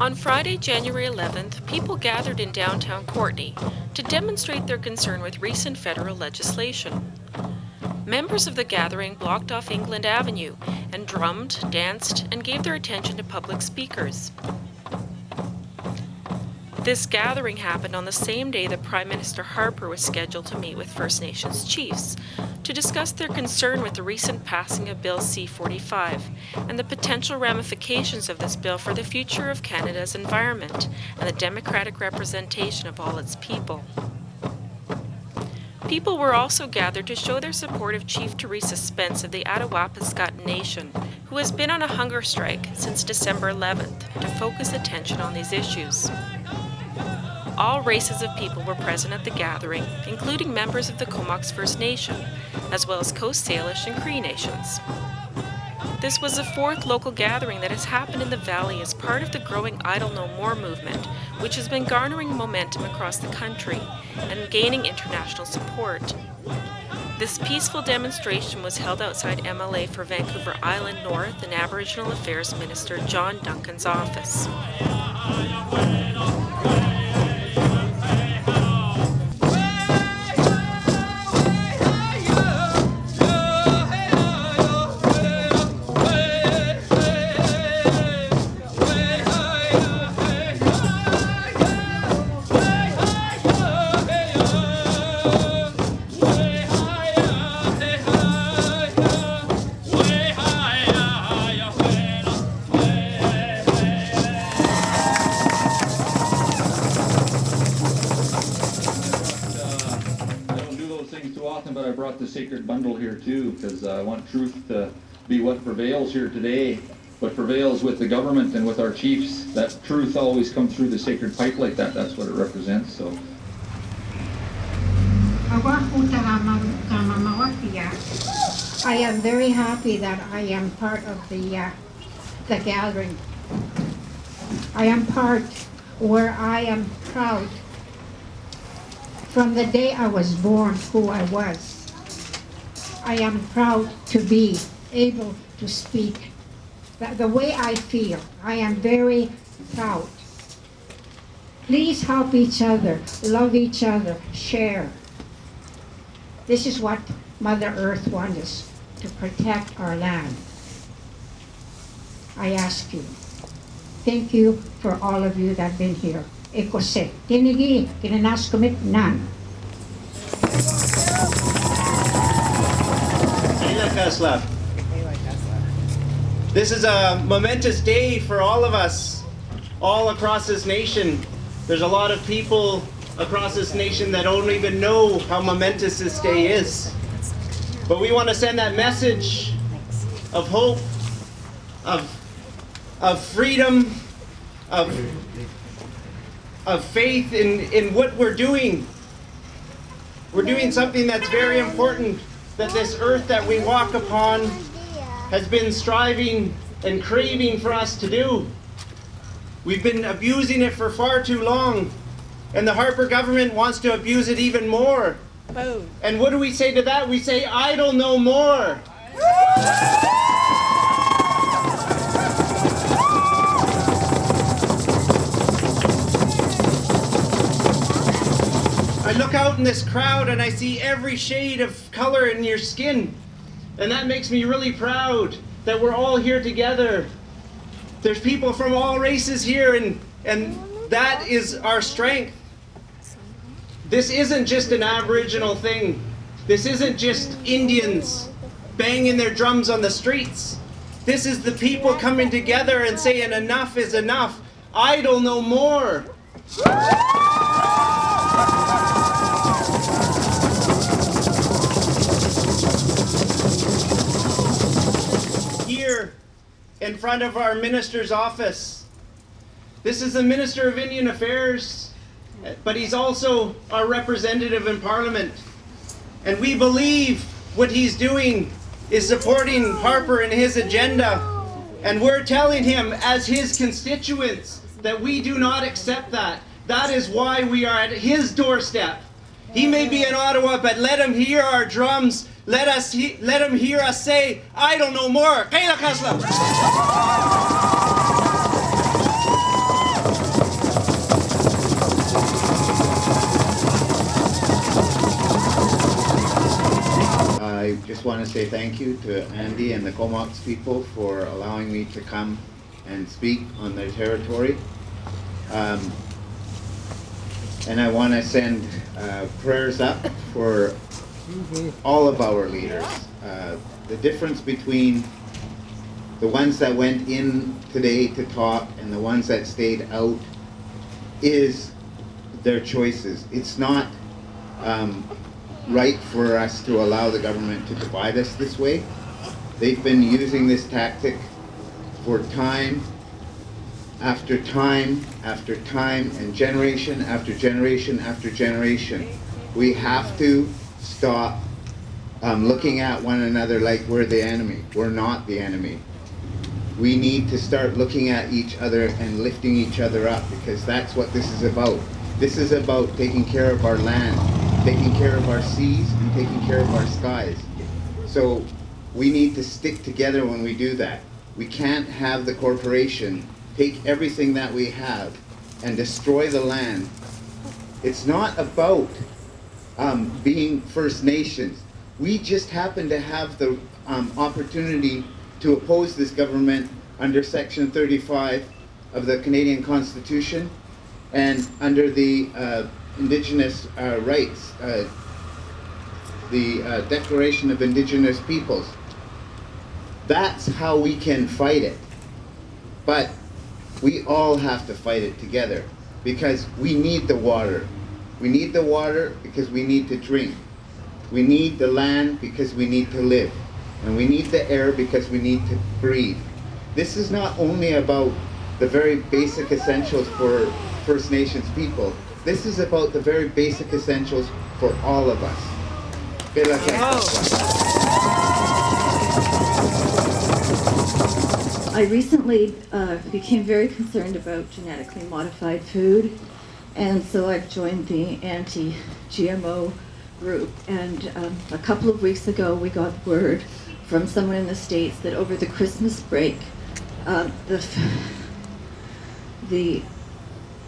On Friday, January 11th, people gathered in downtown Courtenay to demonstrate their concern with recent federal legislation. Members of the gathering blocked off England Avenue and drummed, danced, and gave their attention to public speakers. This gathering happened on the same day that Prime Minister Harper was scheduled to meet with First Nations chiefs to discuss their concern with the recent passing of Bill C-45 and the potential ramifications of this bill for the future of Canada's environment and the democratic representation of all its people. People were also gathered to show their support of Chief Theresa Spence of the Atta Piskat Nation, who has been on a hunger strike since December 11th to focus attention on these issues. All races of people were present at the gathering, including members of the Komoks First Nation, as well as Coast Salish and Cree nations. This was the fourth local gathering that has happened in the Valley as part of the growing Idle No More movement, which has been garnering momentum across the country and gaining international support. This peaceful demonstration was held outside MLA for Vancouver Island North and Aboriginal Affairs Minister John Duncan's office. But I brought the sacred bundle here too, because I want truth to be what prevails here today, what prevails with the government and with our chiefs. That truth always comes through the sacred pipe like that. That's what it represents. So. I am very happy that I am part of the gathering. I am part where I am proud. From the day I was born, who I was, I am proud to be able to speak the way I feel. I am very proud. Please help each other, love each other, share. This is what Mother Earth wants us, to protect our land. I ask you, thank you for all of you that have been here. Ekose, tinigi, kinanaskumit nan. This is a momentous day for all of us, all across this nation. There's a lot of people across this nation that don't even know how momentous this day is. But we want to send that message of hope, of freedom, of faith in what we're doing. We're doing something that's very important, that this earth that we walk upon has been striving and craving for us to do. We've been abusing it for far too long, and the Harper government wants to abuse it even more. Boom. And what do we say to that? We say, idle no more. I look out in this crowd and I see every shade of color in your skin. And that makes me really proud that we're all here together. There's people from all races here, and that is our strength. This isn't just an Aboriginal thing. This isn't just Indians banging their drums on the streets. This is the people coming together and saying enough is enough. Idle no more. Here in front of our minister's office. This is the Minister of Indian Affairs, but he's also our representative in Parliament. And we believe what he's doing is supporting Harper and his agenda. And we're telling him as his constituents that we do not accept that. That is why we are at his doorstep. He may be in Ottawa, but let him hear our drums. Let him hear us say, idle no more. just want to say thank you to Andy and the Comoks people for allowing me to come and speak on their territory. And I want to send prayers up for all of our leaders. The difference between the ones that went in today to talk and the ones that stayed out is their choices. It's not right for us to allow the government to divide us this way. They've been using this tactic for time after time after time and generation after generation after generation. We have to stop looking at one another like we're the enemy. We're not the enemy. We need to start looking at each other and lifting each other up, because that's what this is about. This is about taking care of our land, taking care of our seas, and taking care of our skies. So we need to stick together when we do that. We can't have the corporation take everything that we have and destroy the land. It's not about being First Nations. We just happen to have the opportunity to oppose this government under Section 35 of the Canadian Constitution and under the Indigenous rights, the Declaration of Indigenous Peoples. That's how we can fight it. But we all have to fight it together, because we need the water. We need the water because we need to drink. We need the land because we need to live. And we need the air because we need to breathe. This is not only about the very basic essentials for First Nations people. This is about the very basic essentials for all of us. I recently became very concerned about genetically modified food, and so I've joined the anti-GMO group. And a couple of weeks ago we got word from someone in the States that over the Christmas break, the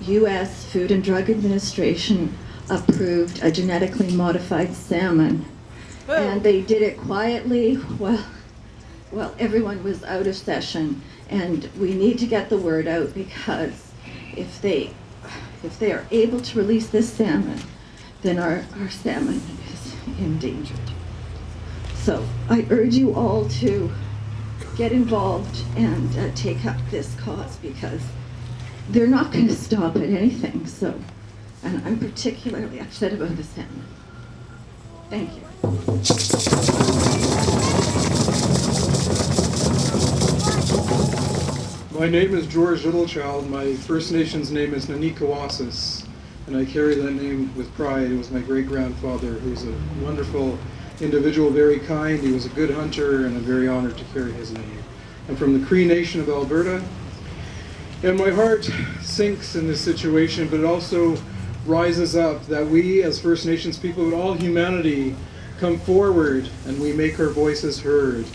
U.S. Food and Drug Administration approved a genetically modified salmon. Whoa. And they did it quietly while everyone was out of session. And we need to get the word out, because if they are able to release this salmon, then our salmon is endangered. So I urge you all to get involved and take up this cause, because they're not going to stop at anything. So, and I'm particularly upset about the salmon. Thank you. My name is George Littlechild. My First Nations name is Nanikawasis, and I carry that name with pride. It was my great-grandfather, who was a wonderful individual, very kind. He was a good hunter, and I'm very honored to carry his name. I'm from the Cree Nation of Alberta, and my heart sinks in this situation, but it also rises up that we as First Nations people and all humanity come forward and we make our voices heard.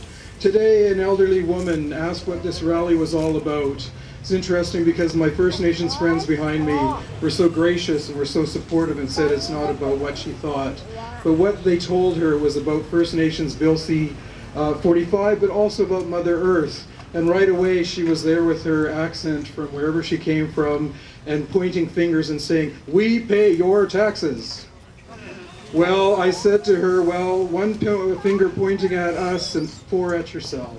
Today, an elderly woman asked what this rally was all about. It's interesting because my First Nations friends behind me were so gracious and were so supportive and said it's not about what she thought. But what they told her was about First Nations Bill C-45, but also about Mother Earth. And right away she was there with her accent from wherever she came from and pointing fingers and saying, "We pay your taxes." Well, I said to her, well, one finger pointing at us and 4 at yourself.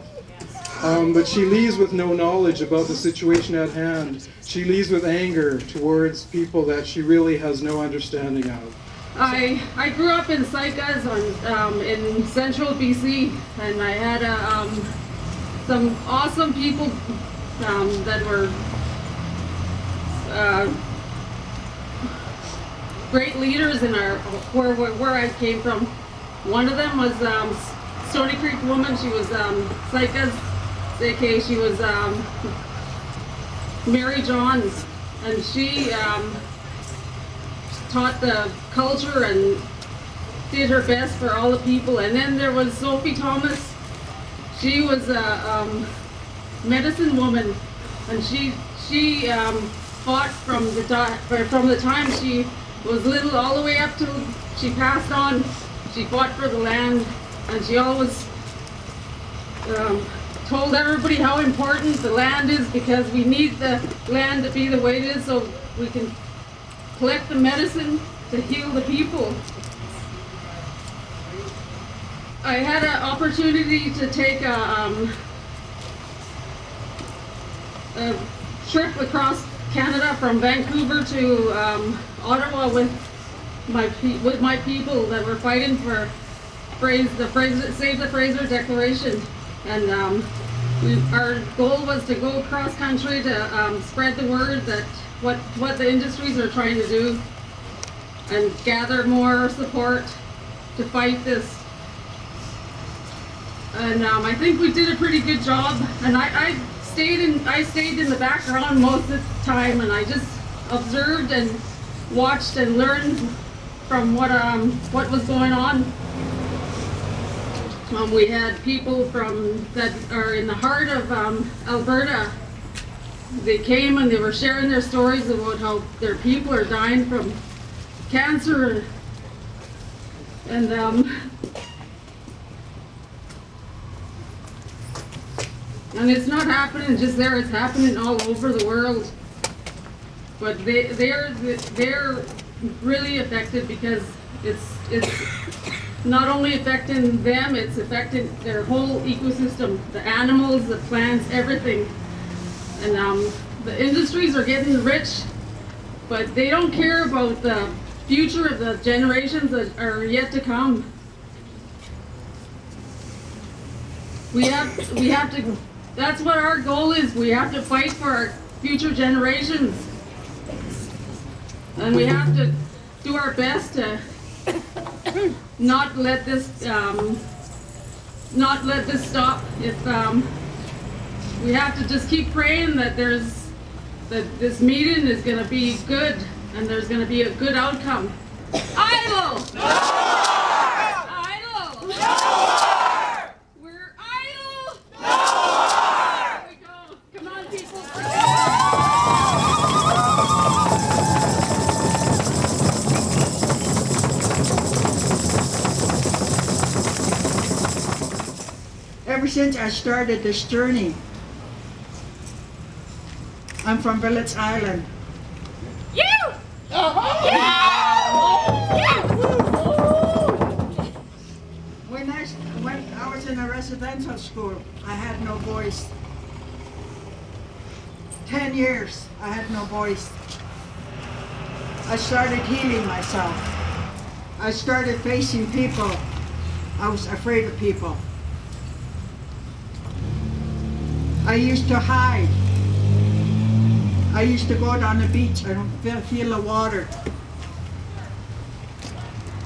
But she leaves with no knowledge about the situation at hand. She leaves with anger towards people that she really has no understanding of. I grew up in Saikas in central BC, and I had some awesome people that were great leaders in where I came from. One of them was Stony Creek woman. She was Saikas, aka she was Mary Johns, and she taught the culture and did her best for all the people. And then there was Sophie Thomas. She was a medicine woman, and she fought from the time she was little all the way up till she passed on. She fought for the land, and she always told everybody how important the land is, because we need the land to be the way it is so we can collect the medicine to heal the people. I had an opportunity to take a trip across Canada from Vancouver to Ottawa with my people that were fighting for Save the Fraser Declaration, and our goal was to go cross country to spread the word that what the industries are trying to do, and gather more support to fight this. And I think we did a pretty good job. And I stayed in the background most of the time, and I just observed and watched and learned from what was going on. We had people that are in the heart of Alberta. They came and they were sharing their stories about how their people are dying from cancer, and it's not happening just there; it's happening all over the world. But they're really affected, because it's not only affecting them, it's affecting their whole ecosystem, the animals, the plants, everything. And the industries are getting rich, but they don't care about the future of the generations that are yet to come. We have to, that's what our goal is. We have to fight for our future generations. And we have to do our best to not let this stop. If we have to just keep praying that this meeting is going to be good, and there's going to be a good outcome. Idle! No more! Idle! No more! We're idle! No more! There we go. Come on, people. Ever since I started this journey, I'm from Village Island. You! When I was in a residential school, I had no voice. 10 years, I had no voice. I started healing myself. I started facing people. I was afraid of people. I used to hide. I used to go down the beach and feel the water.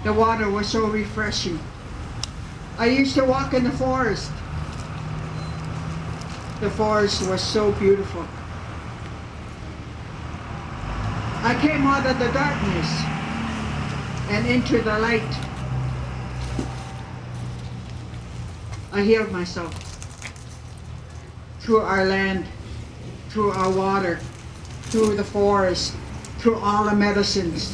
The water was so refreshing. I used to walk in the forest. The forest was so beautiful. I came out of the darkness and into the light. I healed myself through our land, through our water, through the forest, through all the medicines.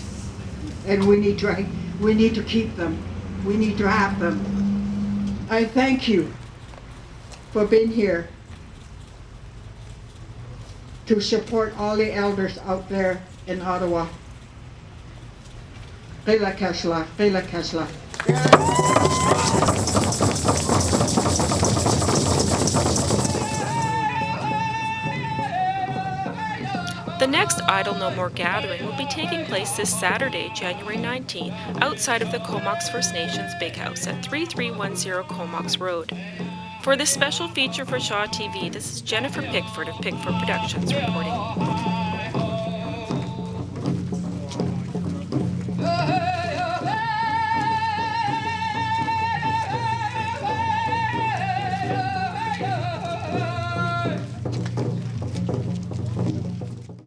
And we need to keep them. We need to have them. I thank you for being here to support all the elders out there in Ottawa. Qila Kashla, Qila Kashla. The next Idle No More gathering will be taking place this Saturday, January 19th, outside of the Komoks First Nation's Big House at 3310 Comox Road. For this special feature for Shaw TV, this is Jennifer Pickford of Pickford Productions reporting.